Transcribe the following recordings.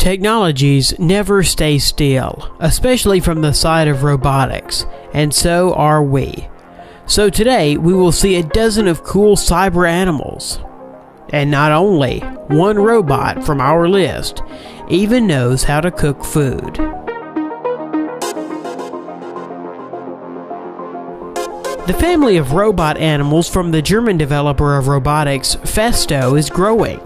Technologies never stay still, especially from the side of robotics, and so are we. So today we will see a dozen of cool cyber animals. And not only, one robot from our list even knows how to cook food. The family of robot animals from the German developer of robotics, Festo, is growing.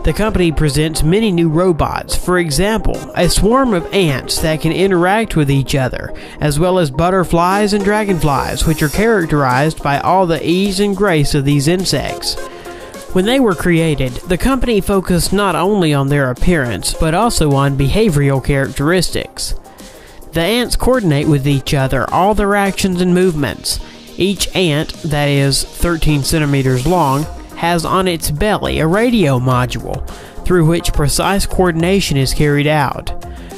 The company presents many new robots, for example, a swarm of ants that can interact with each other, as well as butterflies and dragonflies, which are characterized by all the ease and grace of these insects. When they were created, the company focused not only on their appearance, but also on behavioral characteristics. The ants coordinate with each other all their actions and movements. Each ant, that is 13 centimeters long, has on its belly a radio module, through which precise coordination is carried out.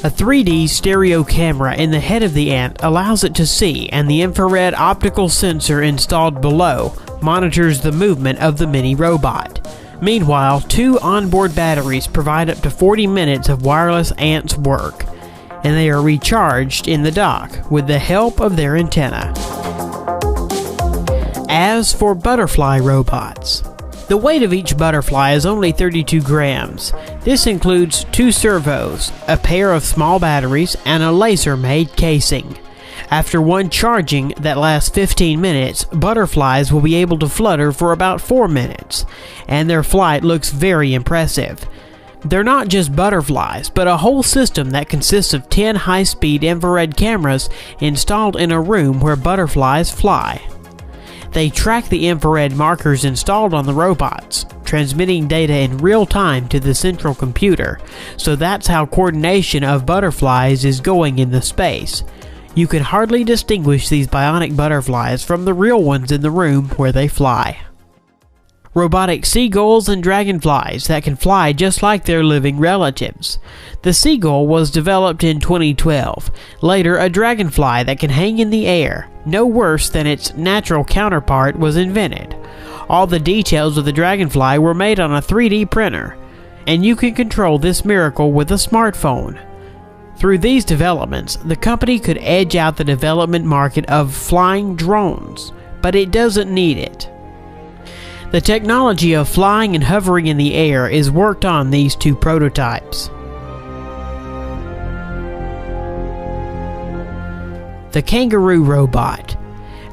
A 3D stereo camera in the head of the ant allows it to see, and the infrared optical sensor installed below monitors the movement of the mini robot. Meanwhile, 2 onboard batteries provide up to 40 minutes of wireless ants work, and they are recharged in the dock with the help of their antenna. As for butterfly robots, the weight of each butterfly is only 32 grams. This includes 2 servos, a pair of small batteries, and a laser-made casing. After one charging that lasts 15 minutes, butterflies will be able to flutter for about 4 minutes, and their flight looks very impressive. They're not just butterflies, but a whole system that consists of 10 high-speed infrared cameras installed in a room where butterflies fly. They track the infrared markers installed on the robots, transmitting data in real time to the central computer, so that's how coordination of butterflies is going in the space. You can hardly distinguish these bionic butterflies from the real ones in the room where they fly. Robotic seagulls and dragonflies that can fly just like their living relatives. The seagull was developed in 2012. Later, a dragonfly that can hang in the air, no worse than its natural counterpart, was invented. All the details of the dragonfly were made on a 3D printer, and you can control this miracle with a smartphone. Through these developments, the company could edge out the development market of flying drones, but it doesn't need it. The technology of flying and hovering in the air is worked on these 2 prototypes. The kangaroo robot.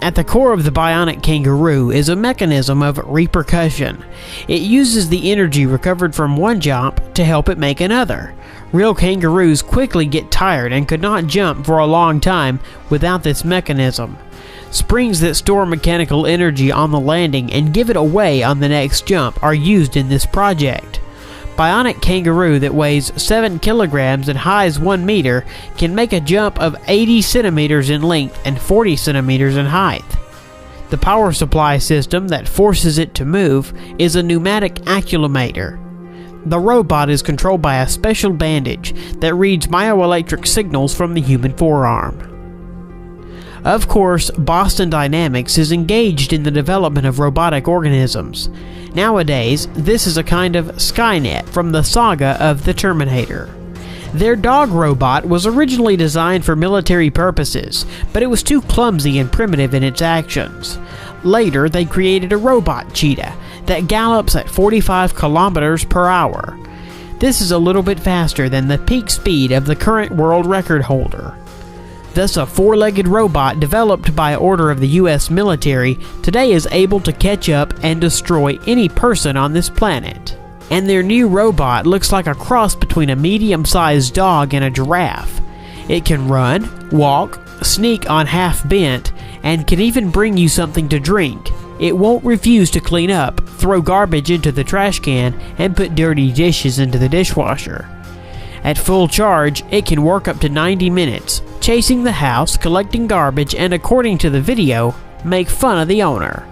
At the core of the bionic kangaroo is a mechanism of repercussion. It uses the energy recovered from one jump to help it make another. Real kangaroos quickly get tired and could not jump for a long time without this mechanism. Springs that store mechanical energy on the landing and give it away on the next jump are used in this project. Bionic kangaroo that weighs 7 kilograms and highs 1 meter can make a jump of 80 centimeters in length and 40 centimeters in height. The power supply system that forces it to move is a pneumatic accumulator. The robot is controlled by a special bandage that reads myoelectric signals from the human forearm. Of course, Boston Dynamics is engaged in the development of robotic organisms. Nowadays, this is a kind of Skynet from the saga of the Terminator. Their dog robot was originally designed for military purposes, but it was too clumsy and primitive in its actions. Later, they created a robot cheetah that gallops at 45 kilometers per hour. This is a little bit faster than the peak speed of the current world record holder. Thus, a 4-legged robot developed by order of the U.S. military today is able to catch up and destroy any person on this planet. And their new robot looks like a cross between a medium-sized dog and a giraffe. It can run, walk, sneak on half bent, and can even bring you something to drink. It won't refuse to clean up, throw garbage into the trash can, and put dirty dishes into the dishwasher. At full charge, it can work up to 90 minutes, chasing the house, collecting garbage, and according to the video, make fun of the owner.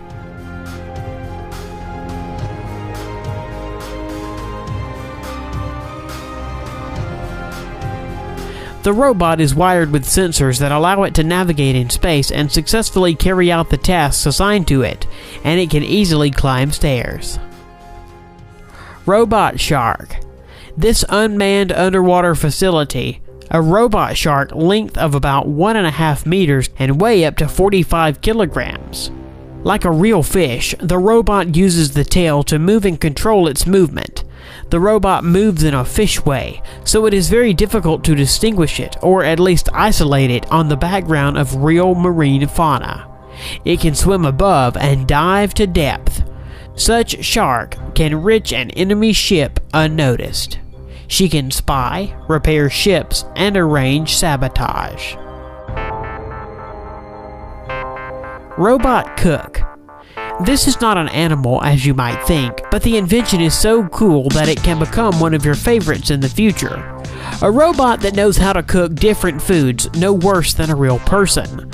The robot is wired with sensors that allow it to navigate in space and successfully carry out the tasks assigned to it, and it can easily climb stairs. Robot Shark. This unmanned underwater facility, a robot shark length of about 1.5 meters and weigh up to 45 kilograms. Like a real fish, the robot uses the tail to move and control its movement. The robot moves in a fish way, so it is very difficult to distinguish it, or at least isolate it on the background of real marine fauna. It can swim above and dive to depth. Such shark can reach an enemy ship unnoticed. She can spy, repair ships, and arrange sabotage. Robot cook. This is not an animal as you might think, but the invention is so cool that it can become one of your favorites in the future. A robot that knows how to cook different foods no worse than a real person.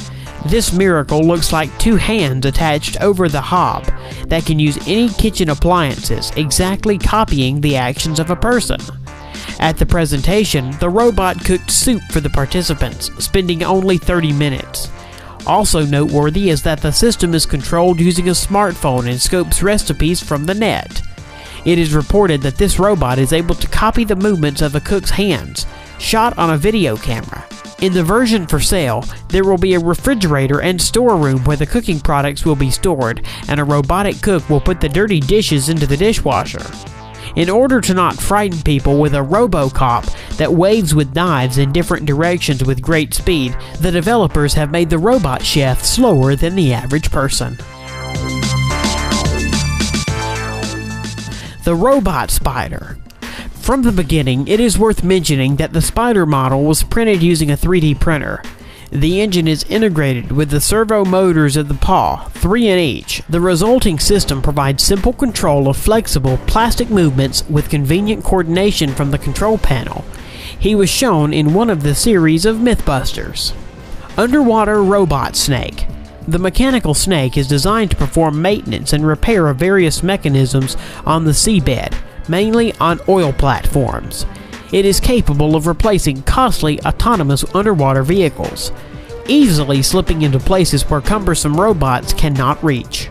This miracle looks like two hands attached over the hob that can use any kitchen appliances, exactly copying the actions of a person. At the presentation, the robot cooked soup for the participants, spending only 30 minutes. Also noteworthy is that the system is controlled using a smartphone and scopes recipes from the net. It is reported that this robot is able to copy the movements of a cook's hands, shot on a video camera. In the version for sale, there will be a refrigerator and storeroom where the cooking products will be stored, and a robotic cook will put the dirty dishes into the dishwasher. In order to not frighten people with a RoboCop that waves with knives in different directions with great speed, the developers have made the robot chef slower than the average person. The robot spider. From the beginning, it is worth mentioning that the spider model was printed using a 3D printer. The engine is integrated with the servo motors of the paw, 3 in each. The resulting system provides simple control of flexible plastic movements with convenient coordination from the control panel. He was shown in one of the series of Mythbusters. Underwater robot snake. The mechanical snake is designed to perform maintenance and repair of various mechanisms on the seabed, mainly on oil platforms. It is capable of replacing costly autonomous underwater vehicles, easily slipping into places where cumbersome robots cannot reach.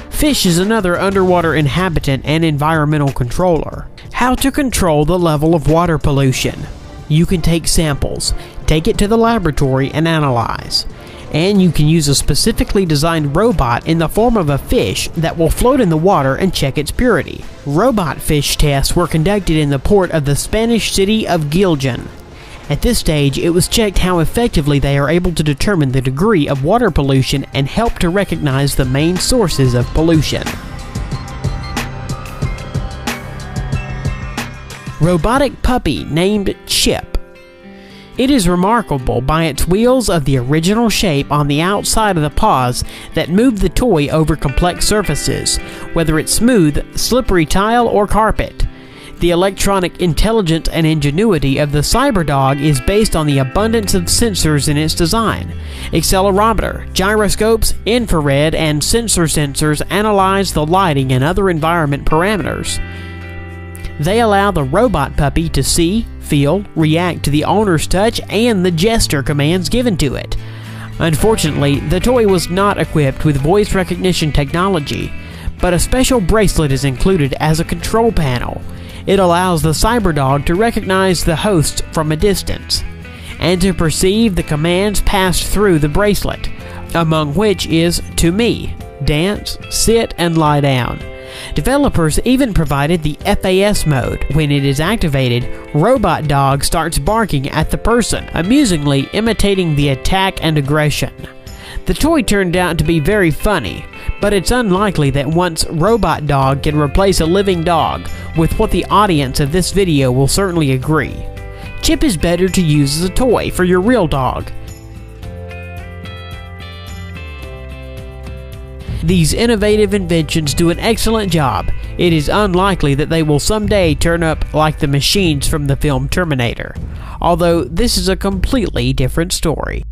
Fish is another underwater inhabitant and environmental controller. How to control the level of water pollution. You can take samples, take it to the laboratory and analyze. And you can use a specifically designed robot in the form of a fish that will float in the water and check its purity. Robot fish tests were conducted in the port of the Spanish city of Giljan. At this stage, it was checked how effectively they are able to determine the degree of water pollution and help to recognize the main sources of pollution. Robotic puppy named Chip. It is remarkable by its wheels of the original shape on the outside of the paws that move the toy over complex surfaces, whether it's smooth, slippery tile, or carpet. The electronic intelligence and ingenuity of the CyberDog is based on the abundance of sensors in its design. Accelerometer, gyroscopes, infrared, and sensors analyze the lighting and other environment parameters. They allow the robot puppy to see, feel, react to the owner's touch and the gesture commands given to it. Unfortunately, the toy was not equipped with voice recognition technology, but a special bracelet is included as a control panel. It allows the CyberDog to recognize the host from a distance, and to perceive the commands passed through the bracelet, among which is to me, dance, sit, and lie down. Developers even provided the FAS mode. When it is activated, Robot Dog starts barking at the person, amusingly imitating the attack and aggression. The toy turned out to be very funny, but it's unlikely that once Robot Dog can replace a living dog, with what the audience of this video will certainly agree. Chip is better to use as a toy for your real dog. These innovative inventions do an excellent job. It is unlikely that they will someday turn up like the machines from the film Terminator, although this is a completely different story.